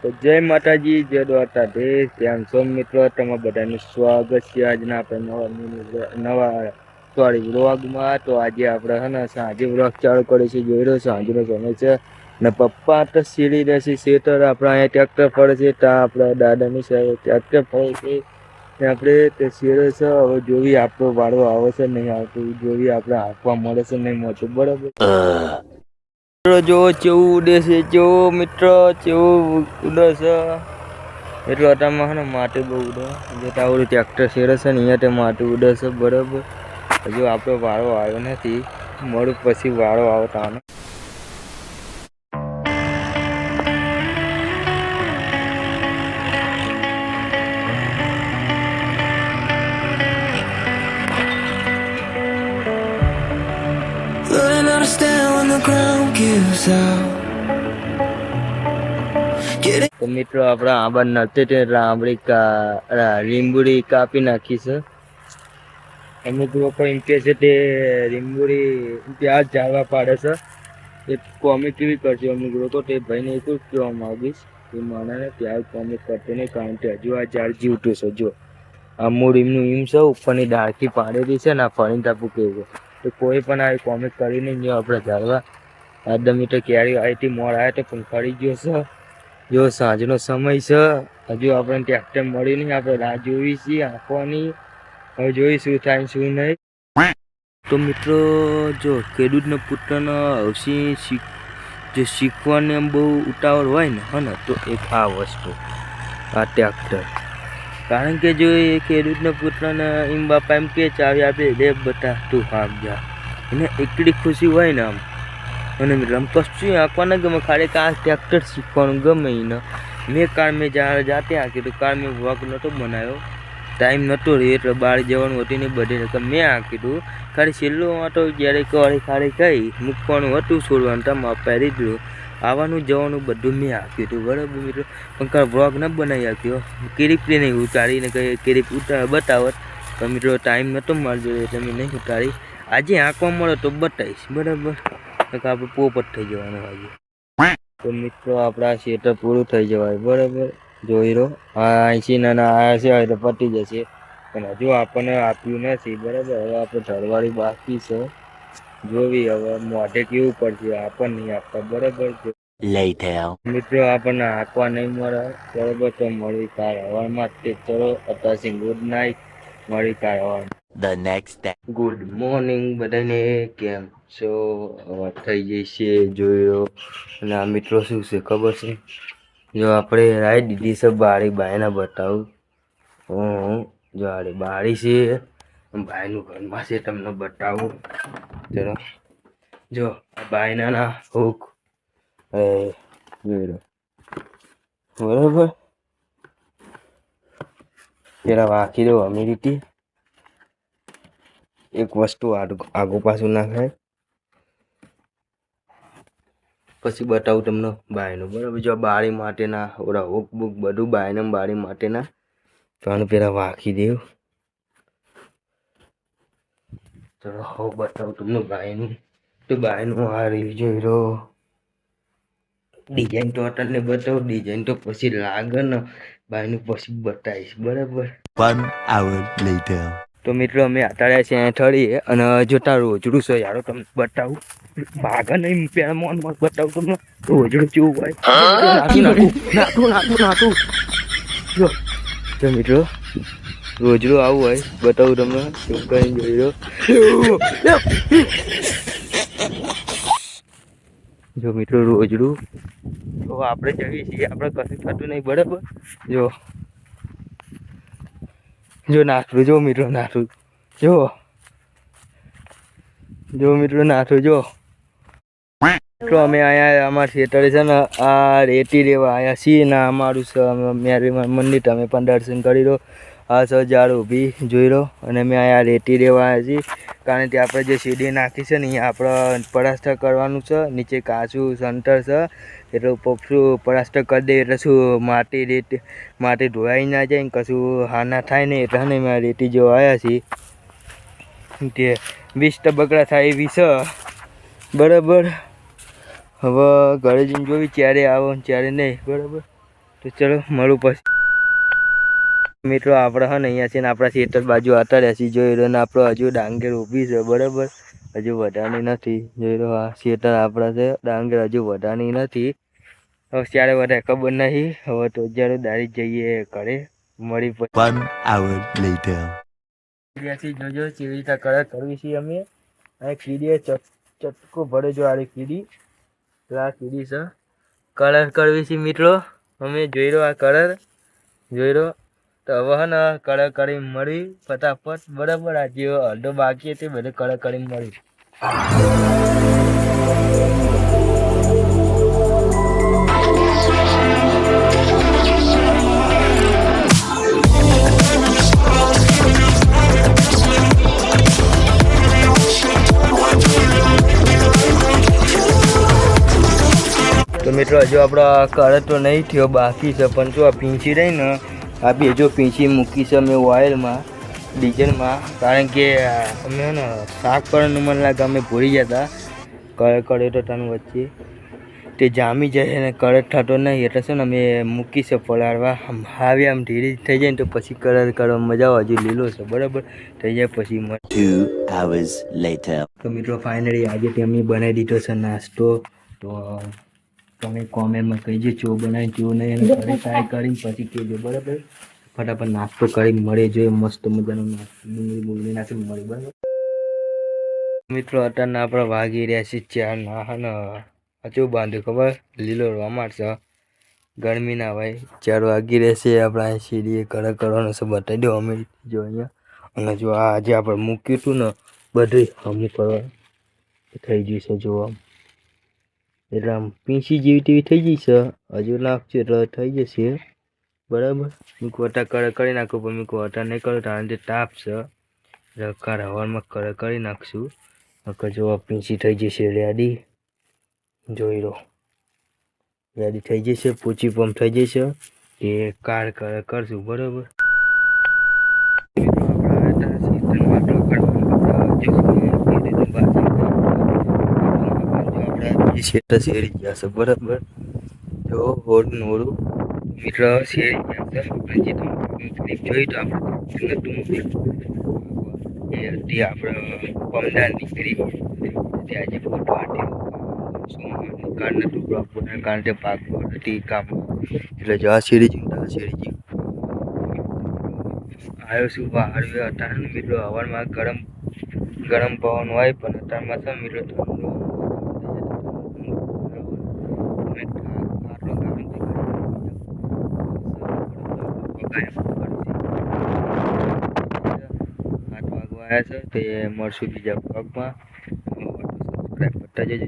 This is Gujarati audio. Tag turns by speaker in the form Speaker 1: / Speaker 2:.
Speaker 1: તો જય માતાજી, જય દ્વારકાધીશ. કેમ છો મિત્રો? તમારા બધાનું સ્વાગત છે આજના આપણે નવા વ્લોગમાં. તો આજે આપણે હે ને સાંજે વ્લોગ ચાલુ કરીશું. જોઈ રહ્યો સાંજનો સમય છે ને પપ્પા તો સીડી રહેશે શેતર. આપણે અહીંયા ટ્રેક્ટર ફરે છે, ત્યાં આપણા દાદાની સાઈડ ટ્રેક્ટર ફરે છે. આપણે તે શેરે છે. હવે જોવી આપણો વાળો આવે છે નહીં આવતું, જોવી આપણે હાંકવા મળે છે નહીં મળતું. બરાબર. જો કેવું ઉડે છે, કેવો મિત્ર કેવું ઉડે છે. એટલું અટામાં છે ને માટી બહુ ઉડે. જે તાવડું ટ્રેક્ટર શેરે છે ને અહીંયા તે માટી ઉડે છે. બરાબર. હજુ આપણો વાળો આવ્યો નથી, મળું પછી વાળો આવતા. તો મિત્રો આપણે આંબા નથી એટલે આંબળી લીંબુડી કાપી નાખી છે. અમુક લોકો એમ કે છે તે લીંબુડી ત્યાં ઝાડવા પાડે છે. એ કોમિક કેવી કરશે અમુક લોકો? તે ભાઈને એટલું જ કહેવા માંગીશ કે મને ત્યાં કોમિક કરતો નહીં, કારણ કે હજુ આ ઝાડ જીવતું છે. જો આ મૂળ એમનું એમ છે, ઉપરની ડાળખી પાડેલી છે ને આ ફરીને તાપું કેવું. તો કોઈ પણ આવી કોમિક કરી નહીં. જો આપણે ઝાડવા આદમી તો ક્યારે આવી હતી મોડ આવ્યા તો પણ ફરી ગયો છે. જો સાંજનો સમય છે, હજુ આપણે ટ્રેક્ટર મળી નહીં. આપણે રાહ જોવી છીએ આંખવાની. હવે જોઈ શું થાય શું નહીં. તો મિત્રો જો ખેડૂતના પુત્રનો અવશ્ય જે શીખવાને બહુ ઉતાવળ હોય ને હે ને તો એક આ વસ્તુ આ ટ્રેક્ટર. કારણ કે જો એ ખેડૂતના પુત્રને એમ બાપા એમ કે ચાવી આપે લે બતા તું હાક જા, એને એટલી ખુશી હોય ને આમ. અને મિત્રો આમ કશું આંકવા ન ગમે, ખાલી આ ટ્રેક્ટર શીખવાનું ગમે એને. મેં મેં જાતે આંકી તો મેં વોક નહોતો બનાવ્યો, ટાઈમ નહોતો રહે એટલે બહાર જવાનું હતું ને બધી રકમ મેં આંકી હતું. ખાલી છેલ્લો વાંટો જ્યારે કવાળી ખાલી કહી મૂકવાનું હતું, છોડવાનું તમે પહેરી દીધું. આવવાનું જવાનું બધું મેં આંક્યું હતું. બરાબર મિત્રો. પણ કાંઈ વ્લોગ ન બનાવી આપ્યો, કેરીપલી નહીં ઉતારીને કંઈ કેરીપ બતાવત. પણ મિત્રો ટાઈમ નહોતો મારજો એટલે મેં નહીં ઉતારી. આજે આંકવા મળે તો બતાવીશ. બરાબર. આપણે પોપટ થઈ જવાનું આજે. તો મિત્રો આપણા શેટર પૂરું થઈ જવાય. બરાબર. જોઈ રહ્યો આ 80 નાના આવ્યા છે એટલે પતી જશે, પણ હજુ આપણને આપ્યું નથી. બરાબર. હવે આપણે ઢળવાળી બાકી છે, જોવી હવે મોઢે કેવું પડશે. આપણને નહીં આપતા. બરાબર. મિત્રો આપણને હાંકવા નહીં મળે. બરાબર. તો મળી કાલ હવારમાં તે ચલો અત્યારે ગુડ નાઇટ. મળી કાલ હવારમાં. The next day. Good morning બધાને. કેમ છો? હવે થઈ જશે જોઈ લો. અને આ મિત્રો શું છે ખબર છે? જો આપણે રાઈ દીધી છે બારી. બાયના બતાવું જો આડે બારી છે, બાયનું ઘરમાં છે, તમને બતાવું. ચલો જો બાયના ના હુક જોઈ લો. બરાબર. પેલા વાંકી દો અમેરિટી. એક વસ્તુ આગુ પાછું નાખાય પછી બતાવું તમને બાયનું. બરાબર. જો બારી માટેના ઓલા હુક બુક બધું બાયના બારી માટેના. તો આનું પેલા વાંકી દેવું. ચલો હવે બતાવું તમને બાયનું. તો બાયનું આ રીલ જોઈ લો. ડિઝાઇન તો અટને બતાવું, ડિઝાઇન તો પછી લાગે ને બાયનું પછી બતાવીશ. બરાબર. 1 hour later. તો મિત્રો અમે આટાડ્યા છે ઠળી અને જોતા રોજડું છે યાર તમને બતાવું. ભાગા નહીં પેલા મોન બતાવું તમને રોજડું કેવું હોય. નાખું જો મિત્રો રોજડું આવું હોય બતાવું તમને. કઈ જોઈ લો. જો મિત્રો રોજડું તો આપણે જઈએ છીએ, આપણે કશું થતું નહીં. બરાબર. જો નાખું. જો મિત્રો નાખું. જો મિત્રો નાખું. જો મિત્રો અમે અહીંયા અમારા થિયેટરે છે ને આ રેતી લેવા આવ્યા છીએ ને અમારું મેરી મંદિર તમે પણ દર્શન કરી લો. આ ઝાડ ઊભી જોઈ લો. અને અમે અહીંયા રેતી લેવા આવ્યા છીએ, કારણ કે આપણે જે સીડી નાખી છે ને અહીંયા આપણે પ્લાસ્ટર કરવાનું છે. નીચે કાચું સંટર છે એટલે શું પ્લાસ્ટર કરી દઈએ એટલે શું માટી ધોવાઈ ના જાય ને કશું હાના થાય નહીં. એટલે ને અમે રેતી જો આવ્યા છીએ તે 20 ટબકડા થાય એવી છે. બરાબર. હવે ઘરે જઈને જોવી ક્યારે આવો ને ક્યારે નહીં. બરાબર. તો ચલો મળું પછી. મિત્રો આપણે હે ને અહીંયા છે ને આપણા ખેતર બાજુ આવતા રહેશે. જોઈ રહ્યો ને આપણો હજુ ડાંગર ઊભી છે બરાબર, હજુ વધારની નથી. જોઈ રહ્યો આ ખેતર આપણા છે, ડાંગર હજુ વધારની નથી. હવે ત્યારે વધારે ખબર નહીં. હવે તો જ્યારે દારી જઈએ ઘરે મળી પછી
Speaker 2: 1 hour later.
Speaker 1: જોજો કેવી રીતે કલર કરવી છે અમે. આ કીડીએ ચટકો ભરે જો આ કીડી, આ કીડી છે કલર કરવી છે મિત્રો. અમે જોઈ રહ્યો આ કલર જોઈ રહ્યો. તો હવે હે ને કલર કરી મળી ફટાફટ બરાબર. આ જે અડધો બાકી હતી બધે કલર કરી મળી. તો મિત્રો હજુ આપણો કલર તો નહીં થયો, બાકી છે. પણ જો આ પીંછી રહી ને આ બી જો પીંછી મૂકી છે અમે ઓઇલમાં ડીઝલમાં, કારણ કે અમે ને શાક કરવાનું મને લાગે અમે ભૂલી ગયા હતા. કળે તો તાનું વચ્ચે તે જામી જાય ને કલર થતો નહીં, એટલે છે ને અમે મૂકી છે પલાળવા. આવી આમ ધીરે થઈ જાય ને તો પછી કલર કરવા મજા આવે. હજુ લીલો છે બરાબર, થઈ જાય પછી
Speaker 2: 2 hours later.
Speaker 1: તો મિત્રો ફાઇનલી આજે અમે બનાવી દીધો છે નાસ્તો. તો તમે કોમેન્ટમાં કહીજો ચો બનાવી ચો નહીં, અને ઘરે ટ્રાય કરીને પછી કહેજો બરાબર. ફટાફટ નાસ્તો કરી મળે જોઈએ, મસ્ત મજાનો નાસ્તો ડુંગળી નાખી મળી બરાબર. મિત્રો અત્યારના આપણે વાગી રહ્યા છીએ 4 ના. હા ને હજુ બાંધ્યું ખબર લીલો રમાડ છે, ગરમી ના ભાઈ. 4 વાગી રહેશે. આપણે સીડીએ કલર કરવાનો છે બતાવી દો અમે જો અહીંયા. અને જો આ આજે આપણે મૂક્યું હતું ને બધું અમુક કરવા થઈ જશે જોવા, એટલે આમ પીંછી જેવી તેવી થઈ જશે. હજુ નાખશું એટલે થઈ જશે બરાબર. હું કોટા કલર કરી નાખું, પણ મેં કોટા નહીં કરું કારણ કે તાપ છે. રકાર હવારમાં કલર કરી નાખશું. નકર જો પીંછી થઈ જશે રેડી. જોઈ લો રેડી થઈ જશે, પૂછી પંપ થઈ જશે. એ કાર કલર કરશું બરાબર. શેરી ગયા છે બરાબર. જો હોડું નોડું મિત્ર શેરી ગયા છે. જોઈ તો આપણે એ હતી આપણે પમદાર નીકળી તે આજે ફોટો કારના ટુકડો આપણને કારણ કે પાક હતી કામ, એટલે જો આ શેરી શેરી આવ્યો શું બહાર હતા મિત્રો. હવારમાં ગરમ પવન હોય, પણ અત્યારમાં છે મિત્રો ઠંડો આવ્યા છે. તે મળશું બીજા ભાગમાં. સબસ્ક્રાઈબ કરતા જજો.